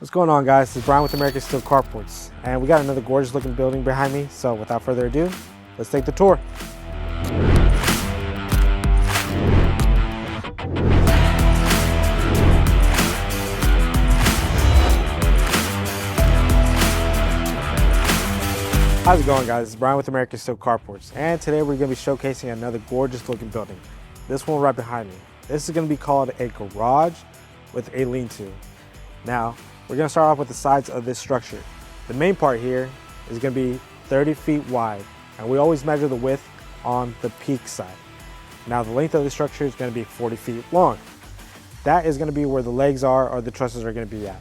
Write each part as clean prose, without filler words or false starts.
What's going on, guys? This is Brian with American Steel Carports, and we got another gorgeous looking building behind me. So without further ado, let's take the tour. How's it going, guys? This is Brian with American Steel Carports, and today we're going to be showcasing another gorgeous looking building. This one right behind me. This is going to be called a garage with a lean-to. Now, we're going to start off with the sides of this structure. The main part here is going to be 30 feet wide, and we always measure the width on the peak side. Now, the length of the structure is going to be 40 feet long. That is going to be where the legs are, or the trusses are going to be at.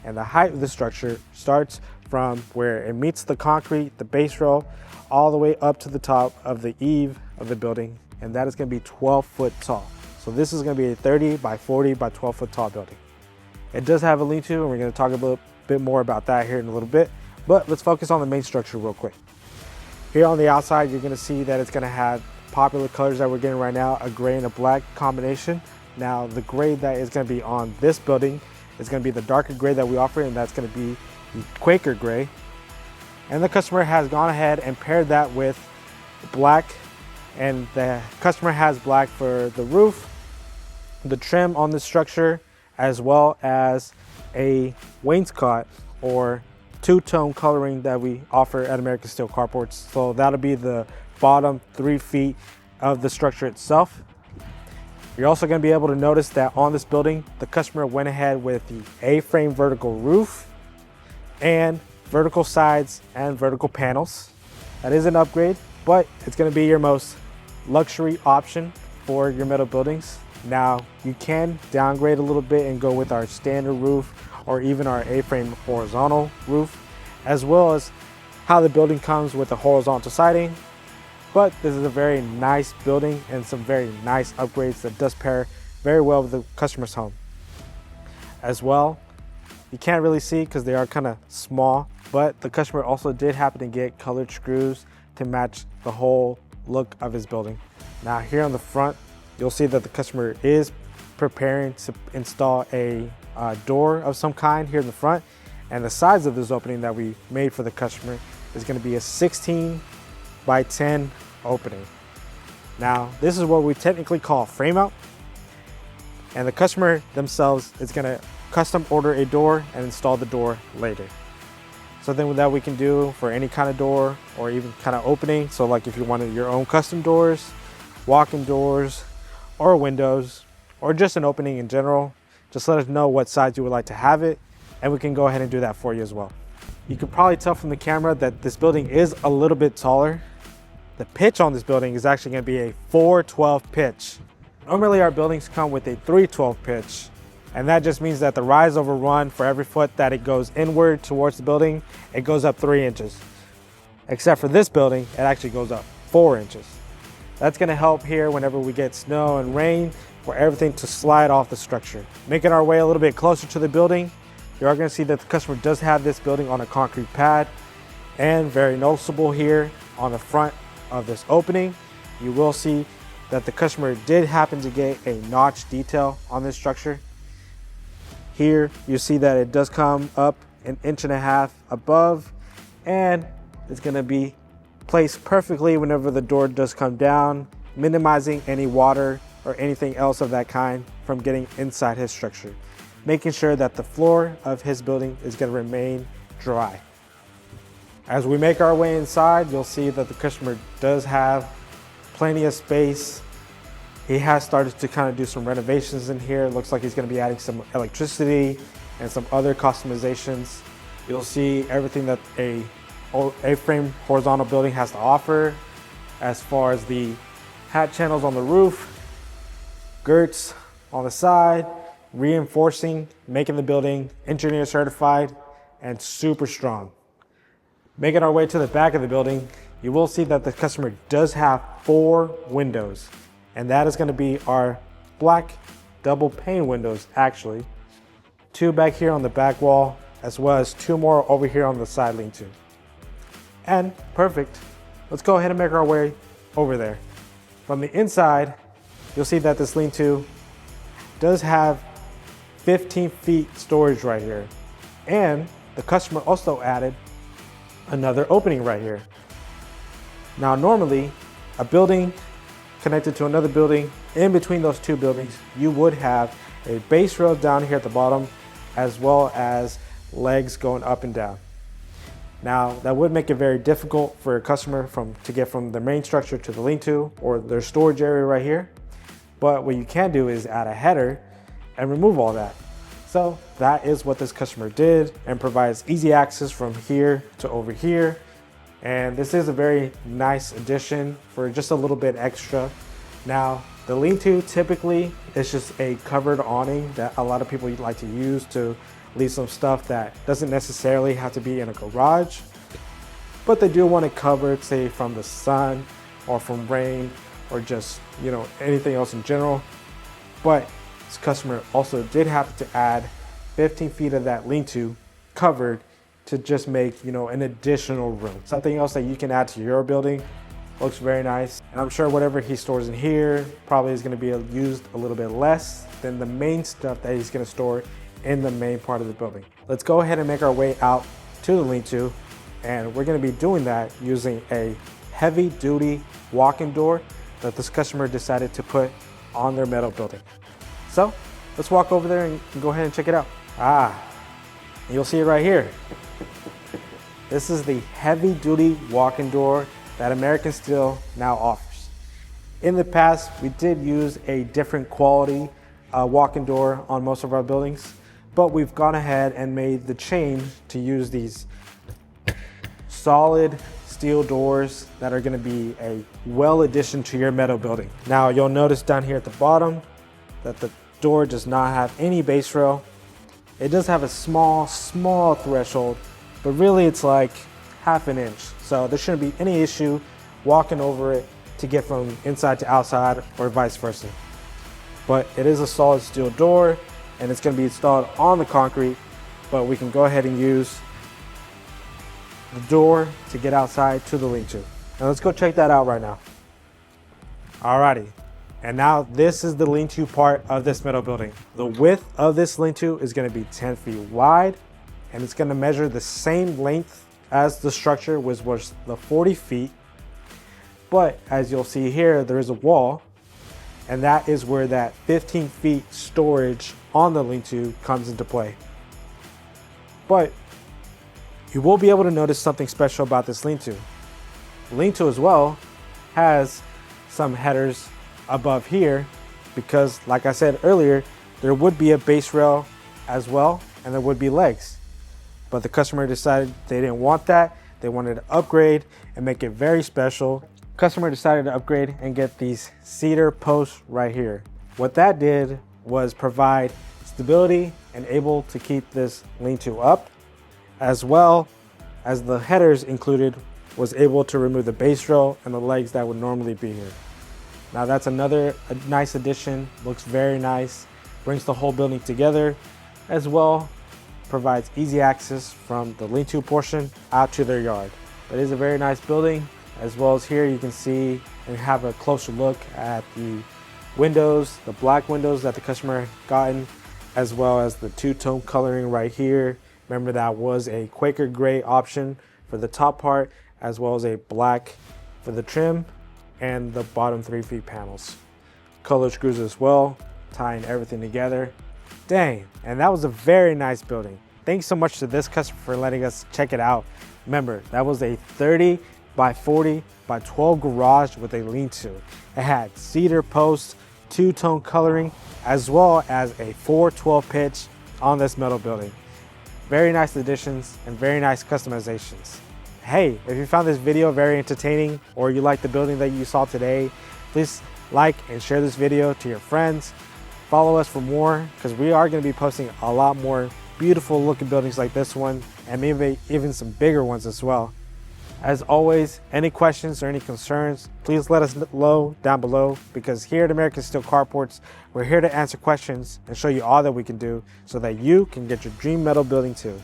And the height of the structure starts from where it meets the concrete, the base rail, all the way up to the top of the eave of the building, and that is going to be 12 foot tall. So this is going to be a 30 by 40 by 12 foot tall building. It does have a lean-to, and we're going to talk a little bit more about that here in a little bit, but let's focus on the main structure real quick. Here on the outside, you're going to see that it's going to have popular colors that we're getting right now, a gray and a black combination. Now, the gray that is going to be on this building is going to be the darker gray that we offer, and that's going to be the Quaker gray. And the customer has gone ahead and paired that with black, and the customer has black for the roof, the trim on the structure, as well as a wainscot or two-tone coloring that we offer at American Steel Carports. So that'll be the bottom 3 feet of the structure itself. You're also going to be able to notice that on this building, the customer went ahead with the A-frame vertical roof and vertical sides and vertical panels. That is an upgrade, but it's going to be your most luxury option for your metal buildings. Now, you can downgrade a little bit and go with our standard roof or even our A-frame horizontal roof, as well as how the building comes with the horizontal siding. But this is a very nice building and some very nice upgrades that does pair very well with the customer's home. As well, you can't really see because they are kind of small, but the customer also did happen to get colored screws to match the whole look of his building. Now, here on the front, you'll see that the customer is preparing to install a door of some kind here in the front, and the size of this opening that we made for the customer is going to be a 16 by 10 opening. Now, this is what we technically call frame out, and the customer themselves is going to custom order a door and install the door later. Something that we can do for any kind of door or even kind of opening. So like if you wanted your own custom doors, walk-in doors, or windows, or just an opening in general, just let us know what size you would like to have it, and we can go ahead and do that for you as well. You can probably tell from the camera that this building is a little bit taller. The pitch on this building is actually going to be a 412 pitch. Normally our buildings come with a 312 pitch, and that just means that the rise over run for every foot that it goes inward towards the building, it goes up 3 inches. Except for this building, it actually goes up 4 inches. That's going to help here whenever we get snow and rain for everything to slide off the structure. Making our way a little bit closer to the building, you are going to see that the customer does have this building on a concrete pad, and very noticeable here on the front of this opening, you will see that the customer did happen to get a notch detail on this structure. Here you see that it does come up 1.5 inches above, and it's going to be placed perfectly whenever the door does come down, minimizing any water or anything else of that kind from getting inside his structure, making sure that the floor of his building is going to remain dry. As we make our way inside, you'll see that the customer does have plenty of space. He has started to kind of do some renovations in here. It looks like he's going to be adding some electricity and some other customizations. You'll see everything that a A-frame horizontal building has to offer, as far as the hat channels on the roof, girts on the side, reinforcing, making the building engineer certified and super strong. Making our way to the back of the building, you will see that the customer does have 4 windows, and that is going to be our black double pane windows, actually. 2 back here on the back wall, as well as 2 more over here on the side lean-to. And perfect. Let's go ahead and make our way over there. From the inside, you'll see that this lean-to does have 15 feet storage right here. And the customer also added another opening right here. Now, normally a building connected to another building, in between those two buildings, you would have a base rail down here at the bottom, as well as legs going up and down. Now, that would make it very difficult for a customer to get from the main structure to the lean-to or their storage area right here. But what you can do is add a header and remove all that. So that is what this customer did, and provides easy access from here to over here. And this is a very nice addition for just a little bit extra. Now, the lean-to typically is just a covered awning that a lot of people like to use to leave some stuff that doesn't necessarily have to be in a garage, but they do want to cover it, say, from the sun or from rain or just, anything else in general. But this customer also did have to add 15 feet of that lean-to covered to just make, an additional room. Something else that you can add to your building. Looks very nice. And I'm sure whatever he stores in here probably is going to be used a little bit less than the main stuff that he's going to store in the main part of the building. Let's go ahead and make our way out to the lean-to, and we're going to be doing that using a heavy duty walk-in door that this customer decided to put on their metal building. So let's walk over there and go ahead and check it out. You'll see it right here. This is the heavy duty walk-in door that American Steel now offers. In the past, we did use a different quality walk-in door on most of our buildings, but we've gone ahead and made the change to use these solid steel doors that are going to be a well addition to your metal building. Now, you'll notice down here at the bottom that the door does not have any base rail. It does have a small threshold, but really it's like ½ an inch. So there shouldn't be any issue walking over it to get from inside to outside or vice versa. But it is a solid steel door, and it's going to be installed on the concrete, but we can go ahead and use the door to get outside to the lean-to. Now let's go check that out right now. Alrighty, and now this is the lean-to part of this metal building. The width of this lean-to is going to be 10 feet wide, and it's going to measure the same length as the structure, which was the 40 feet. But as you'll see here, there is a wall, and that is where that 15 feet storage on the lean-to comes into play. But you will be able to notice something special about this lean-to. Lean-to as well has some headers above here, because like I said earlier, there would be a base rail as well, and there would be legs. But the customer decided they didn't want that. They wanted to upgrade and make it very special. Customer decided to upgrade and get these cedar posts right here. What that did was provide stability and able to keep this lean-to up, as well as the headers included was able to remove the base rail and the legs that would normally be here. Now that's another nice addition, looks very nice, brings the whole building together, as well provides easy access from the lean-to portion out to their yard. But it is a very nice building. As well as here you can see and have a closer look at the windows, the black windows that the customer had gotten, as well as the two-tone coloring right here. Remember, that was a Quaker gray option for the top part, as well as a black for the trim and the bottom 3 feet panels. Color screws as well, tying everything together. Dang, and that was a very nice building. Thanks so much to this customer for letting us check it out. Remember, that was a 30 by 40 by 12 garage with a lean-to. It had cedar posts, two-tone coloring, as well as a 412 pitch on this metal building. Very nice additions and very nice customizations. Hey, if you found this video very entertaining or you like the building that you saw today, please like and share this video to your friends. Follow us for more, because we are going to be posting a lot more beautiful looking buildings like this one, and maybe even some bigger ones as well. As always, any questions or any concerns, please let us know down below, because here at American Steel Carports, we're here to answer questions and show you all that we can do so that you can get your dream metal building too.